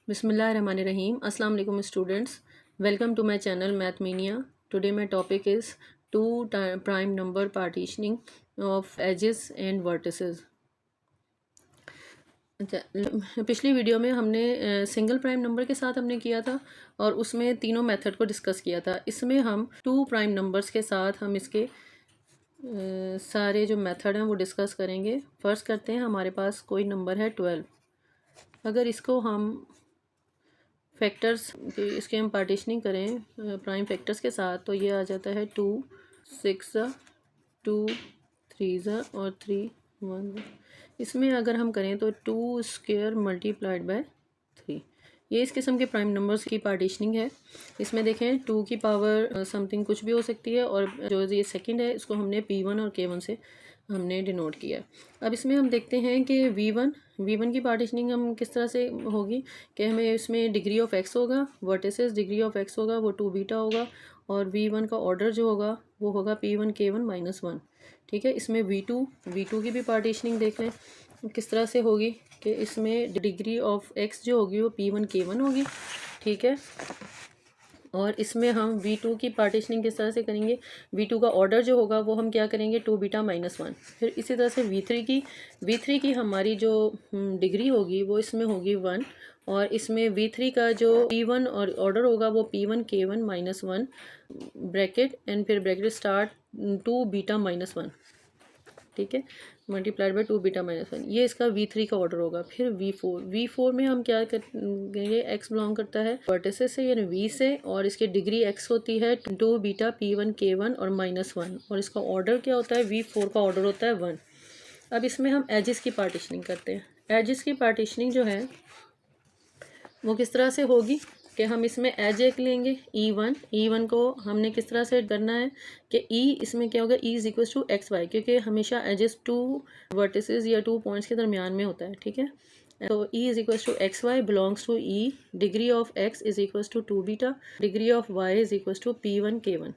Bismillahirrahmanirrahim. Assalamu alaikum students. Welcome to my channel Mathmania. Today my topic is prime number partitioning of edges and vertices. अच्छा, पिछली video में हमने single prime number के साथ हमने किया था और उसमें तीनों मेथड को डिस्कस किया था। इसमें हम टू प्राइम नंबर्स के साथ हम इसके सारे जो मेथड हैं वो डिस्कस करेंगे। फर्स्ट करते हैं, हमारे पास कोई नंबर है 12। अगर इसको हम फैक्टर्स इसके हम पार्टीशनिंग करें प्राइम फैक्टर्स के साथ तो ये आ जाता है 2 6 2 3 और 3 1। इसमें अगर हम करें तो 2 स्क्वायर मल्टीप्लाइड बाय 3। ये इस किस्म के प्राइम नंबर्स की पार्टीशनिंग है। इसमें देखें 2 की पावर समथिंग कुछ भी हो सकती है और जो ये सेकंड है इसको हमने P1 और K1 से हमने डिनोट किया। अब इसमें हम देखते हैं कि V1 की पार्टीशनिंग हम किस तरह से होगी कि हमें इसमें डिग्री ऑफ एक्स होगा, वर्टिसेस डिग्री ऑफ एक्स होगा वो 2 बीटा होगा और V1 का ऑर्डर जो होगा वो होगा P1 K1 -1। ठीक है, इसमें V2 की भी पार्टीशनिंग देख लें किस तरह से होगी कि इसमें डिग्री ऑफ एक्स जो होगी वो P1 K1 होगी। ठीक है, और इसमें हम V2 की पार्टीशनिंग किस तरह से करेंगे, V2 का ऑर्डर जो होगा वो हम क्या करेंगे 2 बीटा -1। फिर इसी तरह से V3 की हमारी जो डिग्री होगी वो इसमें होगी 1 और इसमें V3 का जो P1 और ऑर्डर होगा वो P1 K1 -1 ब्रैकेट एंड फिर ब्रैकेट स्टार्ट 2 बीटा -1। ठीक है, मल्टीप्लाइड बाय 2 बीटा -1, ये इसका V3 का ऑर्डर होगा। फिर V4 में हम क्या करेंगे, x बिलोंग करता है वर्टिसेस से यानी V से और इसकी डिग्री x होती है 2 बीटा P1 K1 और -1 और इसका ऑर्डर क्या होता है V4 का ऑर्डर होता है 1। अब इसमें हम एजेस की पार्टीशनिंग करते हैं। एजेस की पार्टीशनिंग जो है वो किस तरह से होगी कि हम इसमें एज एक लेंगे E1 को हमने किस तरह से करना है कि E इसमें क्या होगा, E is equal to x Y, क्योंकि हमेशा एजेस 2 वर्टिसेस या 2 पॉइंट्स के दरमियान में होता है। ठीक है, तो E is equal to x Y belongs to E, degree of x is equal to 2 beta, degree of y is equal to P1 K1।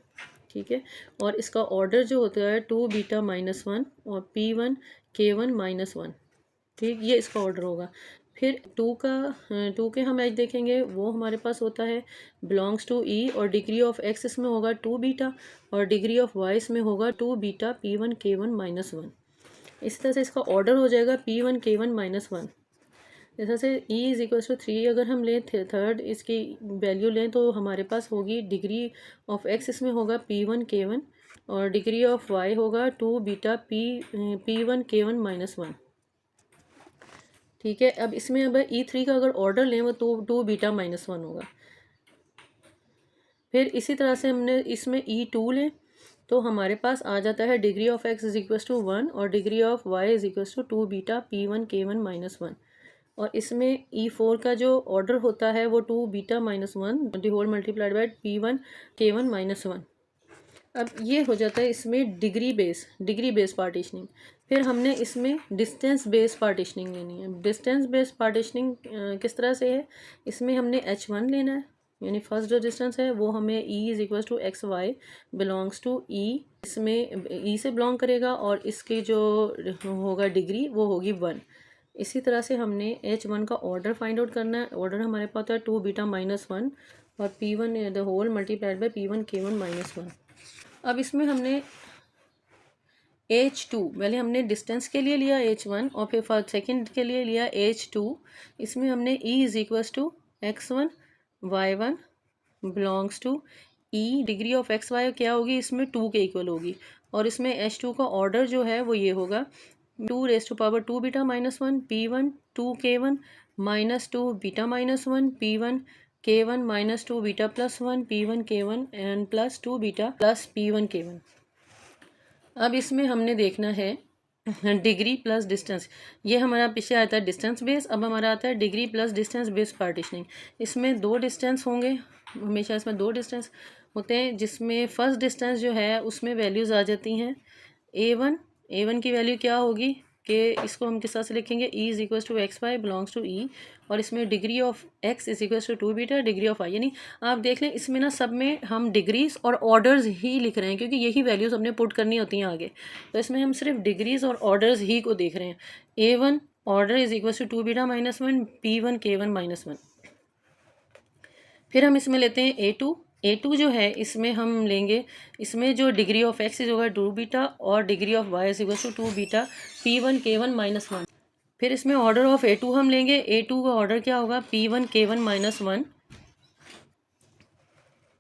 ठीक है, और इसका ऑर्डर जो होता है 2 बीटा -1 और P1 K1 -1। ठीक, ये इसका ऑर्डर होगा। फिर 2 के हम एज देखेंगे, वो हमारे पास होता है बिलोंग्स टू E और डिग्री ऑफ x इसमें होगा 2 बीटा और डिग्री ऑफ y इसमें होगा 2 बीटा P1 K1 -1। इस तरह से इसका ऑर्डर हो जाएगा P1 K1 -1। जैसे से E इज इक्वल टू 3 अगर हम लें थर्ड इसकी वैल्यू लें तो हमारे पास होगी डिग्री ऑफ x इसमें होगा P1 K1 और डिग्री ऑफ y होगा 2 बीटा P1 K1 -1। ठीक है, अब इसमें अब E3 का अगर ऑर्डर लें वो 2 बीटा -1 होगा। फिर इसी तरह से हमने इसमें E2 लें तो हमारे पास आ जाता है degree of x is equal to 1 और degree of y is equal to 2 beta P1 K1 -1 और इसमें E4 का जो ऑर्डर होता है वो 2 beta -1 the whole multiplied by P1 K1 -1। अब ये हो जाता है इसमें डिग्री बेस पार्टीशनिंग। फिर हमने इसमें डिस्टेंस बेस पार्टीशनिंग लेनी है। डिस्टेंस बेस पार्टीशनिंग किस तरह से है, इसमें हमने H1 लेना है यानी फर्स्ट जो डिस्टेंस है वो हमें E is equal to x Y belongs to E, इसमें E से बिलोंग करेगा और इसकी जो होगा डिग्री वो होगी 1। इसी तरह से हमने H1 का ऑर्डर फाइंड आउट करना है। ऑर्डर हमारे पास होता है 2 बीटा -1 और P1 the whole multiplied by P1 K1 -1। अब इसमें हमने H2 पहले हमने डिस्टेंस के लिए लिया H1 और फिर फर्स्ट सेकंड के लिए लिया H2। इसमें हमने E is equal to x1 y1 belongs to E, degree of x y क्या होगी इसमें 2 के इक्वल होगी और इसमें H2 का ऑर्डर जो है वो ये होगा 2 raise to power 2 beta -1 P1 2 K1 -2 beta -1 P1 K1 -2 beta +1 P1 K1 and +2 beta plus P1 K1। अब इसमें हमने देखना है डिग्री प्लस डिस्टेंस। ये हमारा पीछे आता है डिस्टेंस बेस, अब हमारा आता है degree plus distance base partitioning. इसमें 2 डिस्टेंस होंगे, हमेशा इसमें 2 डिस्टेंस होते हैं जिसमें फर्स्ट डिस्टेंस जो है उसमें वैल्यूज़ आ जाती हैं A1 की वैल्यू क्या होगी कि इसको हम किस तरह से लिखेंगे E is equal to x Y belongs to E और इसमें degree of x is equal to 2 beta degree of y, यानी आप देख लें इसमें ना सब में हम डिग्रीज और ऑर्डर्स ही लिख रहे हैं क्योंकि यही वैल्यूज़ हमने पुट करनी होती हैं आगे। तो इसमें हम सिर्फ डिग्रीज और ऑर्डर्स ही को देख रहे हैं। A1 order is equal to 2 beta -1 P1 K1 -1। फिर हम इसमें लेते हैं A2 जो है इसमें हम लेंगे, इसमें जो डिग्री ऑफ x इज होगा 2 बीटा और degree of y is equal to 2 beta P1 K1 -1। फिर इसमें ऑर्डर ऑफ A2 हम लेंगे, A2 का ऑर्डर क्या होगा P1 K1 -1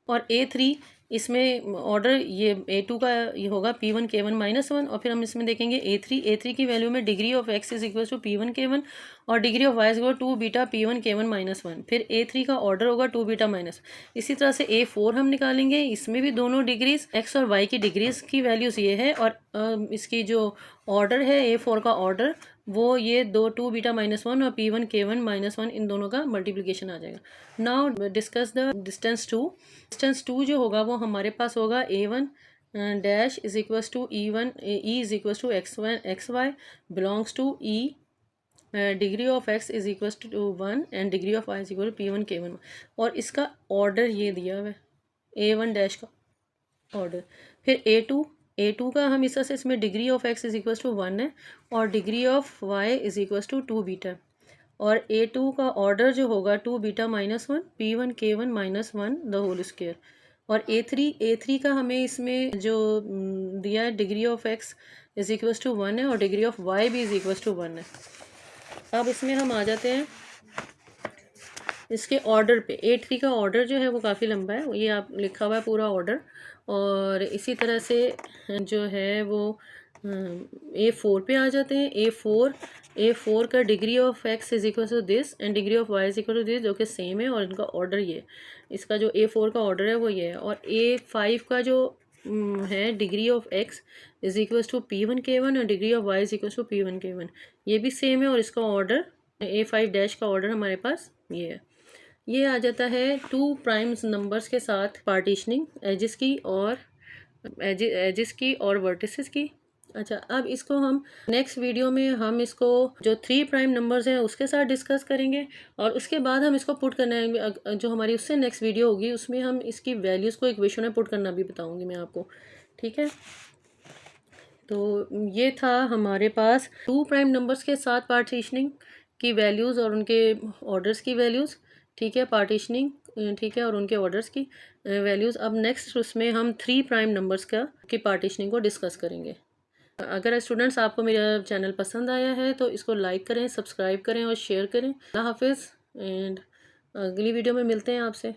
और A3 इसमें ऑर्डर ये A2 का ये होगा P1 K1 -1 और फिर हम इसमें देखेंगे A3 की वैल्यू में degree of x is equal to P1 K1 और degree of y is equal to 2 beta P1 K1 -1। फिर A3 का ऑर्डर होगा 2 बीटा माइनस। इसी तरह से A4 हम निकालेंगे, इसमें भी दोनों डिग्रीज x और y की डिग्रीज की वैल्यूज़ ये है और इसकी जो ऑर्डर है A4 का ऑर्डर वो ये 2 बीटा -1 और P1 K1 -1 इन दोनों का मल्टीप्लिकेशन आ जाएगा। Now discuss the distance two जो होगा वो हमारे पास होगा A1 dash is equals to E1 E is equals to XY belongs to E degree of x is equals to 1 and degree of y is equal to P1 K1 और इसका order ये दिया हुआ है A1 डैश का order. फिर A2 का हम इस तरह से इसमें degree of x is equals to 1 है और degree of y is equals to 2 beta और A2 का ऑर्डर जो होगा 2 beta -1 P1 K1 -1 the whole square और A3 का हमें इसमें जो दिया है degree of x is equals to 1 है और डिग्री ऑफ y भी इज इक्वल्स टू 1 है। अब इसमें हम आ जाते हैं इसके ऑर्डर पे। A3 का ऑर्डर जो है वो काफ़ी लंबा है, ये आप लिखा हुआ है पूरा ऑर्डर और इसी तरह से जो है वो A4 पे आ जाते हैं। A4 का degree of x is equal to this and degree of y is equal to this जो कि सेम है और इनका ऑर्डर ये, इसका जो A4 का ऑर्डर है वो ये है और A5 का जो है degree of x is equal to P1 K1 और degree of y is equal to P1 K1 ये भी सेम है और इसका ऑर्डर A5 डैश का ऑर्डर हमारे पास ये है। ये आ जाता है 2 प्राइम नंबर्स के साथ पार्टीशनिंग एजिस की और वर्टिसेस की। अच्छा, अब इसको हम नेक्स्ट वीडियो में हम इसको जो 3 प्राइम नंबर्स हैं उसके साथ डिस्कस करेंगे और उसके बाद हम इसको पुट करना है, जो हमारी उससे नेक्स्ट वीडियो होगी उसमें हम इसकी वैल्यूज़ को इक्वेशन में पुट करना भी बताऊंगी मैं आपको। ठीक है, तो ये था हमारे पास 2 प्राइम नंबर्स के साथ पार्टीशनिंग की वैल्यूज़ और उनके ऑर्डर्स की वैल्यूज़। ठीक है, पार्टीशनिंग ठीक है और उनके ऑर्डर्स की वैल्यूज़। अब नेक्स्ट उसमें हम 3 प्राइम नंबर्स की पार्टीशनिंग को डिस्कस करेंगे। अगर स्टूडेंट्स आपको मेरा चैनल पसंद आया है तो इसको लाइक करें, सब्सक्राइब करें और शेयर करें। अल्लाह हाफिज़ एंड अगली वीडियो में मिलते हैं आपसे।